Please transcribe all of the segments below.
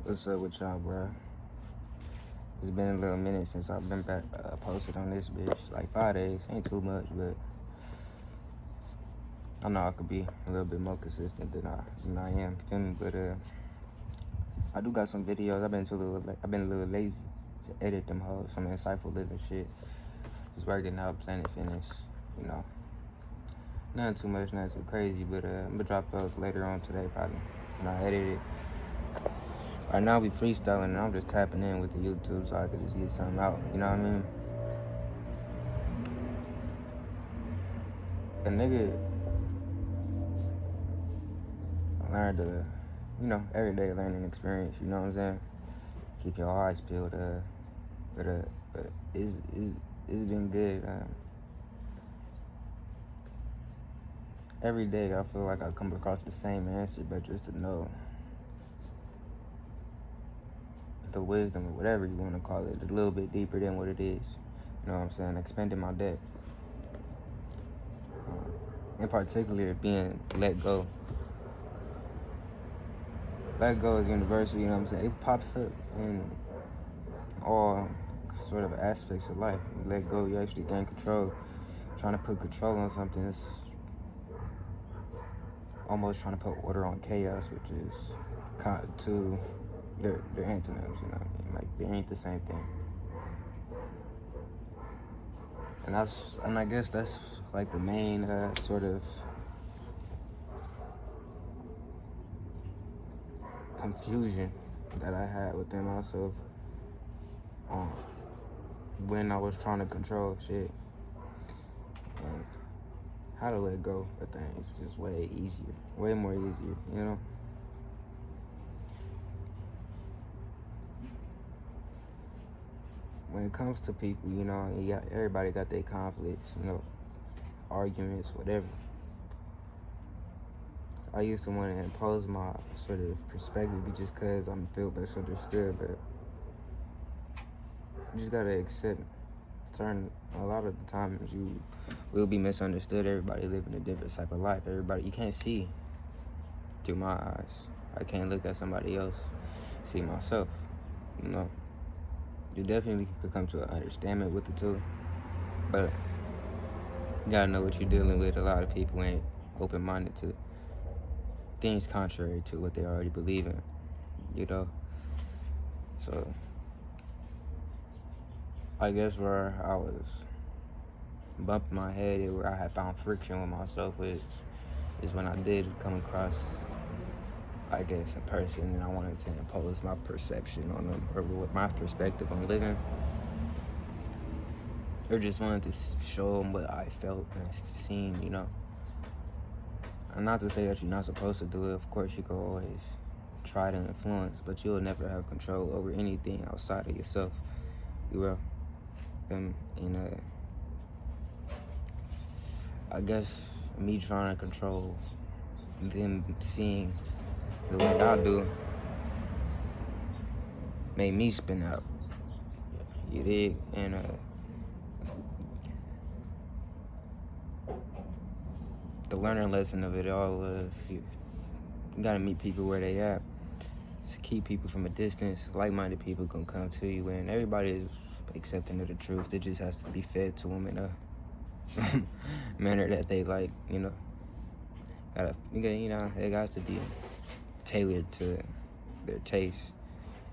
What's up with y'all, bro? It's been a little minute since I've been back posted on this bitch. Like 5 days, ain't too much, but I know I could be a little bit more consistent than I am. Feel me? But I do got some videos. I've been a little lazy to edit them hoes. Some insightful living shit. Just working out, Planet Fitness. You know, nothing too much, nothing too crazy. But I'm gonna drop those later on today, probably. When I edit it. Right now we freestyling and I'm just tapping in with the YouTube so I could just get something out, you know what I mean? A nigga learned everyday learning experience, you know what I'm saying? Keep your eyes peeled, but it's been good. Every day I feel like I come across the same answer, but just to know the wisdom or whatever you want to call it, a little bit deeper than what it is. You know what I'm saying? Expanding my depth. In particular, being let go. Let go is universal, you know what I'm saying? It pops up in all sort of aspects of life. You let go, you actually gain control. Trying to put control on something is almost trying to put order on chaos, which is kind of two, they're antonyms, you know what I mean? Like, they ain't the same thing. And I guess that's like the main sort of confusion that I had within myself when I was trying to control shit. And how to let go of things is just way easier, way more easier, you know? When it comes to people, you know, everybody got their conflicts, you know, arguments, whatever. I used to want to impose my sort of perspective just because I'm feel misunderstood, but you just gotta accept a lot of the times you will be misunderstood. Everybody living a different type of life. Everybody, you can't see through my eyes. I can't look at somebody else, see myself, you know. You definitely could come to an understanding with the two, but you gotta know what you're dealing with. A lot of people ain't open-minded to things contrary to what they already believe in, you know. So I guess where I was bumping my head, where I had found friction with myself is when I did come across, I guess, a person and I wanted to impose my perception on them or with my perspective on living, or just wanted to show them what I felt and seen, you know. And not to say that you're not supposed to do it. Of course, you can always try to influence, but you'll never have control over anything outside of yourself. You will. And I guess me trying to control them seeing the way I do made me spin out. You dig? And the learning lesson of it all was you gotta meet people where they at. Just keep people from a distance. Like-minded people gonna come to you, and everybody is accepting of the truth. It just has to be fed to them in a manner that they like, you know. It got to be tailored to their taste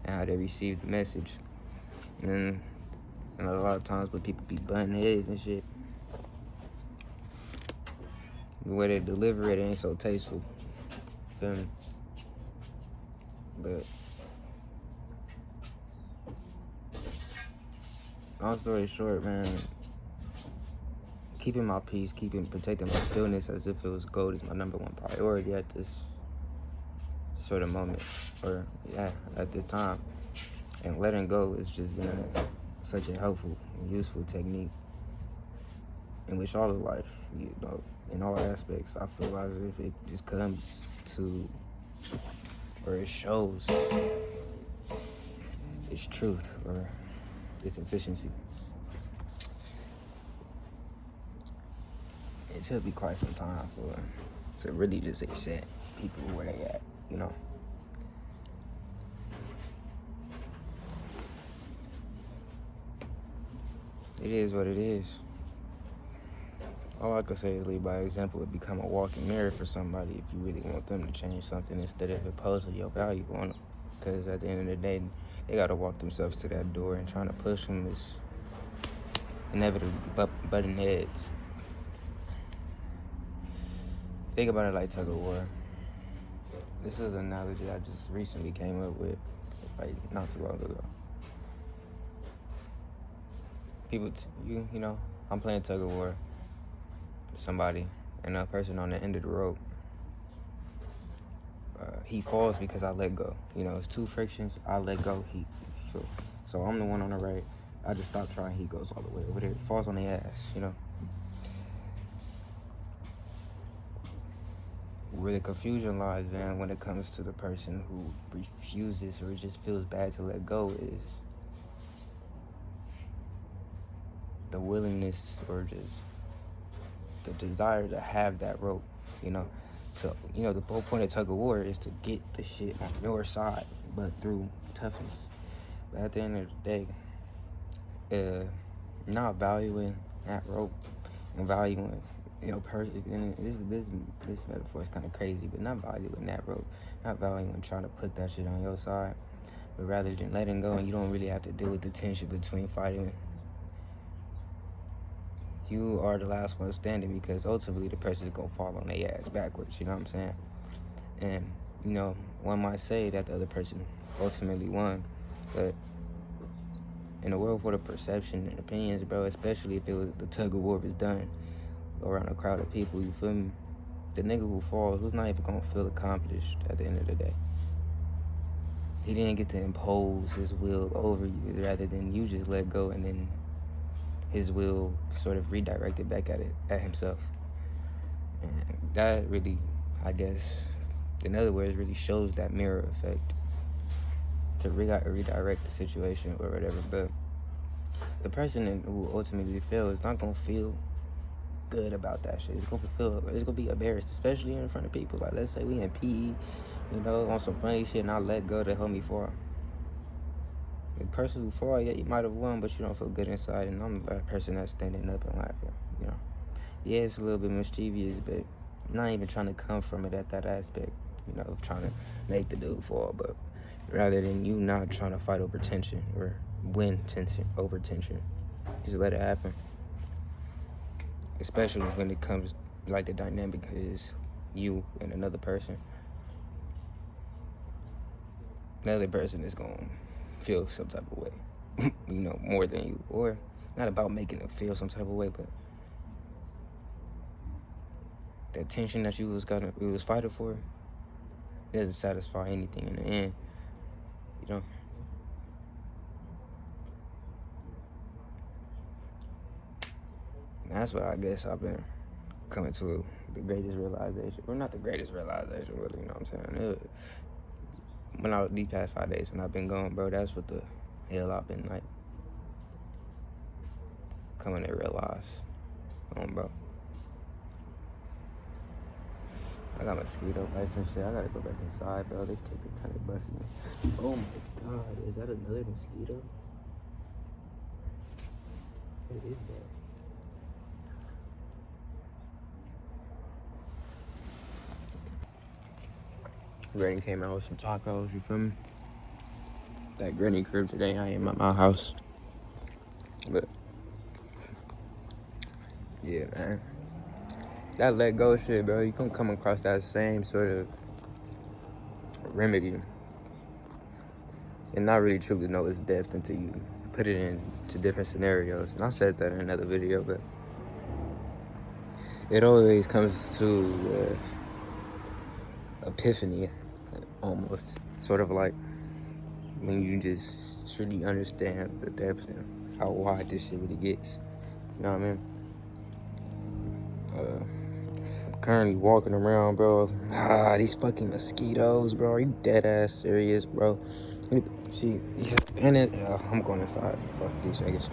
and how they receive the message. And a lot of times when people be butting heads and shit, the way they deliver it ain't so tasteful. Feel me? But long story short, man, keeping my peace, protecting my stillness as if it was gold is my number one priority at this sort of moment, or at this time. And letting go has just been such a helpful and useful technique in which all of life, you know, in all aspects, I feel as if it just comes to, or it shows its truth or its efficiency. It took me quite some time to really just accept people where they at, you know. it is what it is. All I can say is lead by example and become a walking mirror for somebody if you really want them to change something instead of imposing your value on them. Because at the end of the day, they got to walk themselves to that door, and trying to push them is inevitably butting heads. Think about it like tug of war. This is an analogy I just recently came up with, like not too long ago. People, you know, I'm playing tug of war with somebody, and a person on the end of the rope, he falls because I let go. You know, it's two frictions. I let go. So I'm the one on the right. I just stop trying. He goes all the way over there. Falls on the ass. You know. Where the confusion lies in when it comes to the person who refuses or just feels bad to let go is the willingness or just the desire to have that rope, you know. The whole point of tug of war is to get the shit on your side, but through toughness. But at the end of the day, not valuing that rope and valuing person. And this metaphor is kind of crazy, but not valuing that rope, not valuing trying to put that shit on your side, but rather than letting go, and you don't really have to deal with the tension between fighting. You are the last one standing because ultimately the person's gonna fall on their ass backwards. You know what I'm saying? And one might say that the other person ultimately won, but in a world full of perception and opinions, bro, especially if it was the tug of war was done around a crowd of people, you feel me? The nigga who falls was not even gonna feel accomplished at the end of the day. He didn't get to impose his will over you, rather than you just let go and then his will sort of redirected back at himself. And that really, I guess, in other words, really shows that mirror effect to redirect the situation or whatever. But the person who ultimately fails is not gonna feel good about that shit. It's gonna be embarrassed, especially in front of people. Like, let's say we in PE, on some funny shit, and I let go to help me fall. The person who fall, yeah, you might have won, but you don't feel good inside, and I'm the person that's standing up and laughing, Yeah, it's a little bit mischievous, but not even trying to come from it at that aspect, of trying to make the dude fall, but rather than you not trying to fight over tension or win tension over tension. Just let it happen. Especially when it comes, like, the dynamic is you and another person. The other person is going to feel some type of way, more than you. Or not about making them feel some type of way, but that tension that you was fighting for, it doesn't satisfy anything in the end, And that's what I guess I've been coming to the greatest realization. Well, not the greatest realization, really, you know what I'm saying? These past 5 days when I've been going, bro, that's what the hell I've been, like, coming to realize. Bro. I got mosquito bites and shit. I gotta go back inside, bro. They take it kind of busting me. Oh my God, is that another mosquito? What is that? Granny came out with some tacos, you feel me? That Granny crib today, I am at my house. But yeah, man. That let go shit, bro. You can come across that same sort of remedy and not really truly know its depth until you put it into different scenarios. And I said that in another video, but it always comes to epiphany, almost. Sort of like when you just truly understand the depth and how wide this shit really gets. You know what I mean? Currently walking around, bro. These fucking mosquitoes, bro. Are you dead ass serious, bro? I'm going inside. Fuck these niggas.